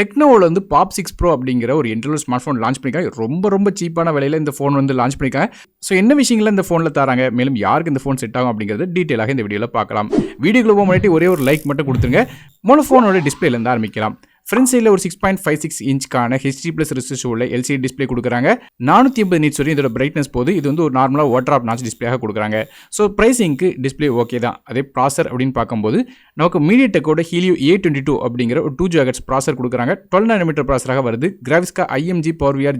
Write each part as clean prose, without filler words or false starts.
டெக்னோவில் வந்து pop 6 bro அப்படிங்கிற ஒரு என்ட்ரி ஸ்மார்ட் ஃபோன் லான்ச் பண்ணியிருக்காங்க. ரொம்ப சீப்பான விலையில் இந்த ஃபோன் வந்து லான்ச் பண்ணியிருக்காங்க. ஸோ என்ன விஷயங்கள் இந்த ஃபோனில் தராங்க, மேலும் யாருக்கு இந்த ஃபோன் செட் ஆகும் அப்படிங்கிறது டீட்டெயிலாக இந்த வீடியோவில் பார்க்கலாம். வீடியோக்குள்ள போக முன்னாடி ஒரே ஒரு லைக் மட்டும் கொடுத்துருங்க. மூணு ஃபோனோட டிஸ்பிளேலேருந்து ஆரம்பிக்கலாம். ஃப்ரண்ட் சைடில் ஒரு 6.56 இன்ச்க்கான ஹெச்டி ப்ளஸ் ரிசர்ச் உள்ள எல்சிடி டிஸ்பிளே கொடுக்குறாங்க. 480 நிட்ஸ் வரையும் இதோட பிரைட்னஸ் போது. இது வந்து ஒரு நார்மலாக வாட்டர் ஆப் நாச் டிஸ்பிளேயாக கொடுக்குறாங்க. ஸோ ப்ரைஸிங்க்கு டிஸ்பிளே ஓகே தான். அதே ப்ராசர் அப்படின்னு பார்க்கும்போது நமக்கு மீடியாடெக்கோட ஹீலியோ A22 அப்படிங்கிற ஒரு 2 GHz ப்ராசர் கொடுக்குறாங்க. 12 nm ப்ராசராக வருது. கிராஃபிக்ஸ்க்கு IMG PowerVR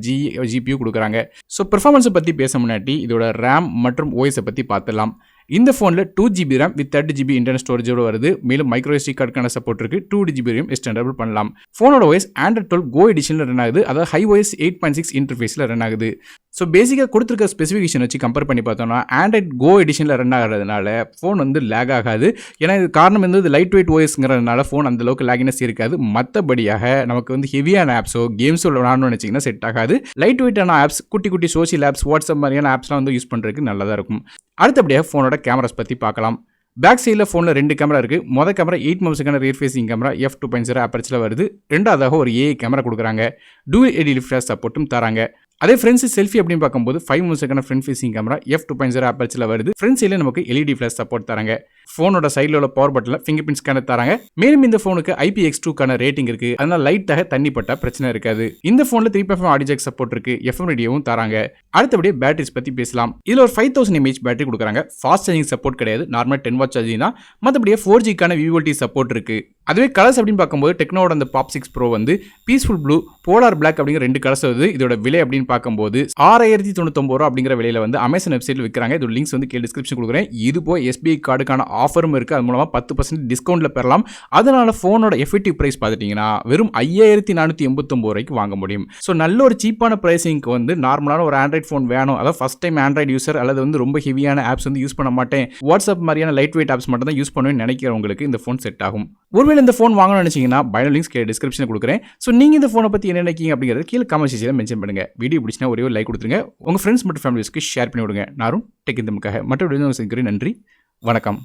GPU கொடுக்குறாங்க. ஸோ பெர்ஃபார்மன்ஸை பற்றி பேச முன்னாடி இதோட RAM மற்றும் OS பற்றி பார்த்துடலாம். இந்த ஃபோனில் 2GB RAM with 30GB internal ஸ்டோரேஜோடு வருது. மேலும் மைக்ரோ SD கார்டுக்கான சப்போர்ட் இருக்குது. 2GB RAM எக்ஸ்டெண்டபிள் பண்ணலாம். ஃபோனோட OS Android 12 Go எடிஷனில் ரன் ஆகுது. அதாவது HiOS 8.6 இன்டர்ஃபேஸில் ரன் ஆகுது. ஸோ பேசிக்காக கொடுத்துருக்க ஸ்பெசிஃபிகேஷன் வச்சு கம்பேர் பண்ணி பார்த்தோம்னா Android Go எடிஷனில் ரன் ஆகிறதுனால ஃபோன் வந்து லேக் ஆகாது. ஏன்னா இது காரணம் வந்து இது லைட் வெயிட் OSங்கிறதுனால ஃபோன் அந்தளவுக்கு லேக்னஸ் இருக்காது. மற்றபடியாக நமக்கு வந்து ஹெவியான ஆப்ஸோ கேம்ஸோ விளாடணும்னு நினச்சிங்கன்னா செட் ஆகாது. லைட் வெயிட்டான ஆப்ஸ், குட்டி சோஷியல் ஆப்ஸ், வாட்ஸ்அப் மாதிரியான ஆப்ஸ்லாம் வந்து யூஸ் பண்ணுறதுக்கு நல்லதாக இருக்கும். அடுத்தபடியாக ஃபோனோட கேமராஸ் பற்றி பார்க்கலாம். பேக் சைடில் ஃபோனில் 2 கேமரா இருக்குது. மொதல் கேமரா 8 மெகாபிக்சலுக்கான ரியர் ஃபேசிங் கேமரா f2.0 அப்பர்ச்சரில் வருது. ரெண்டாவதாக ஒரு AI கேமரா கொடுக்குறாங்க. டூயல் எடி ஃபிளாஷ் சப்போர்ட்டும் தராங்க. அதே ஃப்ரண்ட் செல்ஃபி அப்படின்னு பார்க்கும்போது 5 மெகாபிக்சலுக்கான ஃப்ரண்ட் ஃபேசிங் கேமரா f2.0 அப்பர்ச்சரில் வருது. ஃப்ரண்ட் சைடில் நமக்கு LED ஃபிளாஷ் சப்போர்ட் தராங்க. ஃபோனோட சைடில் உள்ள பவர் பட்டனில் ஃபிங்கர் பிரிண்ட் ஸ்கேனர் தராங்க. மேலும் இந்த ஃபோனுக்கு IPX2க்கான ரேட்டிங் இருக்குது. அதனால் லைட்டாக தண்ணி பட்டா பிரச்சனை இருக்காது. இந்த ஃபோனில் 3.5 ஆடியோ ஜாக் சப்போர்ட் இருக்குது. FM ரேடியோவும் தராங்க. அடுத்தபடியே பேட்டரிஸ் பற்றி பேசலாம். இதில் ஒரு 5000 mAh பேட்டரி கொடுக்குறாங்க. ஃபாஸ்ட் சார்ஜிங் சப்போர்ட் கிடையாது. நார்மல் 10 வாட் சார்ஜிங் தான். மற்றபடியே 4Gக்கான VVOLT சப்போர்ட் இருக்குது. அதுவே கலர்ஸ் அப்படின்னு பார்க்கும்போது டெக்னோட அந்த பாப் 6 ப்ரோ வந்து பீஸ்ஃபுல் ப்ளூ, போலார் பிளாக் அப்படிங்கிற 2 கலர்ஸ் வருது. இதோட விலை அப்படின்னு பார்க்கும்போது 6099 ரூபா அப்படிங்கிற விலையில வந்து அமேசான் வெப்சைட்டில் விற்கிறாங்க. இதோட லிங்க்ஸ் வந்து கீழே டிஸ்கிரிப்ஷன் கொடுக்குறேன். இது போய் SBI கார்டுக்கான ஆஃபரும் இருக்குது. அது மூலமாக 10% டிஸ்கவுண்ட்டில் பெறலாம். அதனால ஃபோனோட எஃபெக்டிவ் ப்ரைஸ் பார்த்துட்டிங்கன்னா வெறும் 5489 ரூபாய்க்கு வாங்க முடியும். ஸோ நல்ல ஒரு சீப்பான ப்ரைஸிங்க்கு வந்து நார்மலான ஒரு ஆண்ட்ராய்ட் ஃபோன் வேணும், அதாவது ஃபஸ்ட் டைம் ஆண்ட்ராய்டு யூசர் அல்லது வந்து ரொம்ப ஹெவியான ஆப்ஸ் வந்து யூஸ் பண்ண மாட்டேன், வாட்ஸ்அப் மாதிரியான லைட் வெயிட் ஆப்ஸ் மட்டும் தான் யூஸ் பண்ணுவேன்னு நினைக்கிறவங்களுக்கு இந்த ஃபோன் செட் ஆகும். ஒருவேளை இந்த ஃபோன் வாங்கணும்னு நினைச்சீங்கன்னா பயோ லிங்க்ஸ் கீழே டிஸ்கிரிப்ஷன் கொடுக்குறேன். ஸோ நீங்கள் இந்த ஃபோனை பற்றி என்ன நினைக்கிறீங்க அப்படிங்கிறது கீழே கமெண்ட் செக்ஷனில் மென்ஷன் பண்ணுங்கள். வீடியோ பிடிச்சினா ஒரே ஒரு லைக் கொடுத்துருங்க. உங்கள் ஃப்ரெண்ட்ஸ் மற்றும் ஃபேமிலிஸ்க்கு ஷேர் பண்ணி விடுங்க. நானும் டெக் இன்தமுக்காக மற்ற வீடியோ சந்திக்கிறேன். நன்றி, வணக்கம்.